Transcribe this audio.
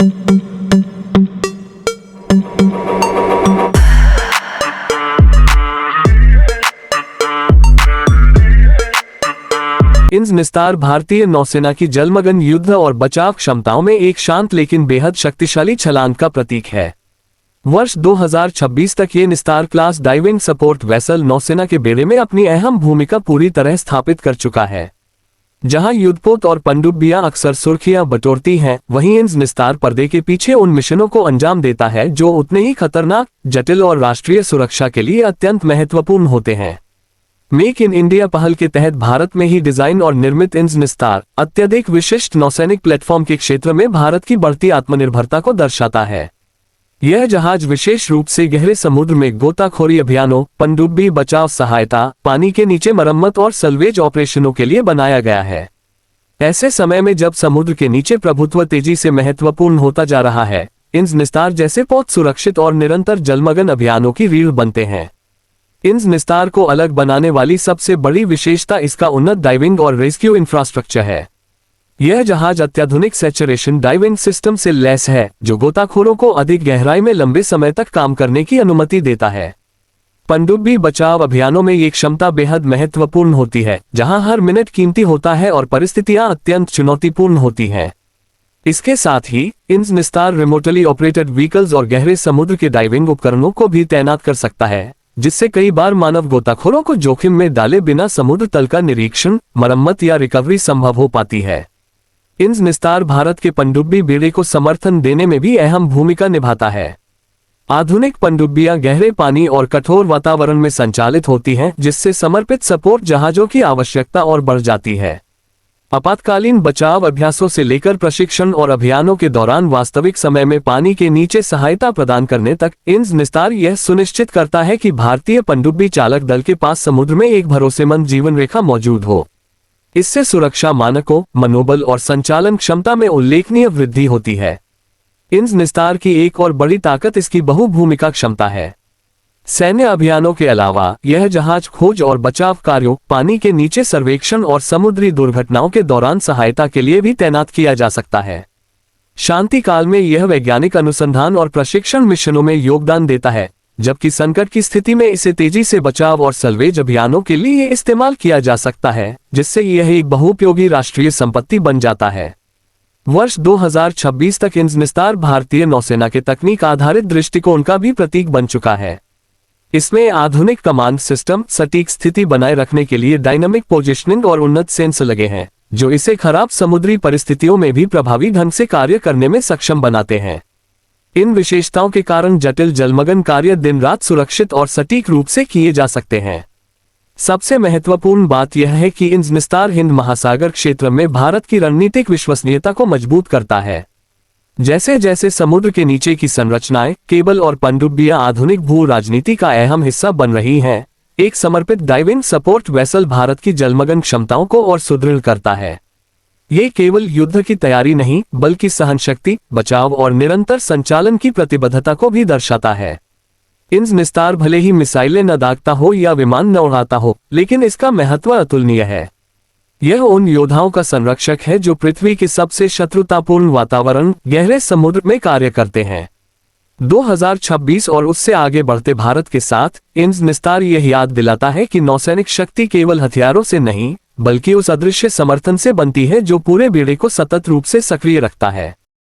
इंद्र निस्तार भारतीय नौसेना की जलमग्न युद्ध और बचाव क्षमताओं में एक शांत लेकिन बेहद शक्तिशाली छलांग का प्रतीक है। वर्ष 2026 तक ये निस्तार क्लास डाइविंग सपोर्ट वेसल नौसेना के बेड़े में अपनी अहम भूमिका पूरी तरह स्थापित कर चुका है। जहां युद्धपोत और पनडुब्बियां अक्सर सुर्खियां बटोरती हैं, वहीं इंद्र निस्तार पर्दे के पीछे उन मिशनों को अंजाम देता है जो उतने ही खतरनाक, जटिल और राष्ट्रीय सुरक्षा के लिए अत्यंत महत्वपूर्ण होते हैं। मेक इन इंडिया पहल के तहत भारत में ही डिजाइन और निर्मित इंद्र निस्तार अत्यधिक विशिष्ट नौसैनिक प्लेटफॉर्म के क्षेत्र में भारत की बढ़ती आत्मनिर्भरता को दर्शाता है। यह जहाज विशेष रूप से गहरे समुद्र में गोताखोरी अभियानों, पनडुब्बी बचाव सहायता, पानी के नीचे मरम्मत और सल्वेज ऑपरेशनों के लिए बनाया गया है। ऐसे समय में जब समुद्र के नीचे प्रभुत्व तेजी से महत्वपूर्ण होता जा रहा है, इंद्र निस्तार जैसे बहुत सुरक्षित और निरंतर जलमग्न अभियानों की रीढ़ बनते हैं। इंद्र निस्तार को अलग बनाने वाली सबसे बड़ी विशेषता इसका उन्नत डाइविंग और रेस्क्यू इंफ्रास्ट्रक्चर है। यह जहाज अत्याधुनिक सैचुरेशन डाइविंग सिस्टम से लैस है, जो गोताखोरों को अधिक गहराई में लंबे समय तक काम करने की अनुमति देता है। पनडुब्बी बचाव अभियानों में ये क्षमता बेहद महत्वपूर्ण होती है, जहां हर मिनट कीमती होता है और परिस्थितियां अत्यंत चुनौतीपूर्ण होती हैं। इसके साथ ही इंद्र निस्तार रिमोटली ऑपरेटेड व्हीकल्स और गहरे समुद्र के डाइविंग उपकरणों को भी तैनात कर सकता है, जिससे कई बार मानव गोताखोरों को जोखिम में डाले बिना समुद्र तल का निरीक्षण, मरम्मत या रिकवरी संभव हो पाती है। इंद्र निस्तार भारत के पनडुब्बी बेड़े को समर्थन देने में भी अहम भूमिका निभाता है। आधुनिक पनडुब्बियां गहरे पानी और कठोर वातावरण में संचालित होती हैं, जिससे समर्पित सपोर्ट जहाजों की आवश्यकता और बढ़ जाती है। आपातकालीन बचाव अभ्यासों से लेकर प्रशिक्षण और अभियानों के दौरान वास्तविक समय में पानी के नीचे सहायता प्रदान करने तक, इंद्र निस्तार यह सुनिश्चित करता है कि भारतीय पनडुब्बी चालक दल के पास समुद्र में एक भरोसेमंद जीवन रेखा मौजूद हो। इससे सुरक्षा मानकों, मनोबल और संचालन क्षमता में उल्लेखनीय वृद्धि होती है। इंद्र निस्तार की एक और बड़ी ताकत इसकी बहुभूमिका क्षमता है। सैन्य अभियानों के अलावा यह जहाज खोज और बचाव कार्यों, पानी के नीचे सर्वेक्षण और समुद्री दुर्घटनाओं के दौरान सहायता के लिए भी तैनात किया जा सकता है। शांति काल में यह वैज्ञानिक अनुसंधान और प्रशिक्षण मिशनों में योगदान देता है, जबकि संकट की स्थिति में इसे तेजी से बचाव और सल्वेज अभियानों के लिए इस्तेमाल किया जा सकता है, जिससे यह एक बहुउपयोगी राष्ट्रीय संपत्ति बन जाता है। वर्ष 2026 तक इंद्र निस्तार भारतीय नौसेना के तकनीक आधारित दृष्टिकोण का भी प्रतीक बन चुका है। इसमें आधुनिक कमांड सिस्टम, सटीक स्थिति बनाए रखने के लिए डायनामिक पोजिशनिंग और उन्नत सेंसर लगे हैं, जो इसे खराब समुद्री परिस्थितियों में भी प्रभावी ढंग से कार्य करने में सक्षम बनाते हैं। इन विशेषताओं के कारण जटिल जलमग्न कार्य दिन रात सुरक्षित और सटीक रूप से किए जा सकते हैं। सबसे महत्वपूर्ण बात यह है कि इंद्र निस्तार हिंद महासागर क्षेत्र में भारत की रणनीतिक विश्वसनीयता को मजबूत करता है। जैसे जैसे समुद्र के नीचे की संरचनाएं, केबल और पनडुब्बियां आधुनिक भू राजनीति का अहम हिस्सा बन रही हैं, एक समर्पित डाइविंग सपोर्ट वेसल भारत की जलमग्न क्षमताओं को और सुदृढ़ करता है। ये केवल युद्ध की तैयारी नहीं, बल्कि सहनशक्ति, बचाव और निरंतर संचालन की प्रतिबद्धता को भी दर्शाता है। इंद्र निस्तार भले ही मिसाइलें न दागता हो या विमान न उड़ाता हो, लेकिन इसका महत्व अतुलनीय है। यह उन योद्धाओं का संरक्षक है जो पृथ्वी के सबसे शत्रुतापूर्ण वातावरण, गहरे समुद्र में कार्य करते हैं। 2026 और उससे आगे बढ़ते भारत के साथ इंद्र निस्तार यह याद दिलाता है कि नौसैनिक शक्ति केवल हथियारों से नहीं, बल्कि उस अदृश्य समर्थन से बनती है जो पूरे बेड़े को सतत रूप से सक्रिय रखता है।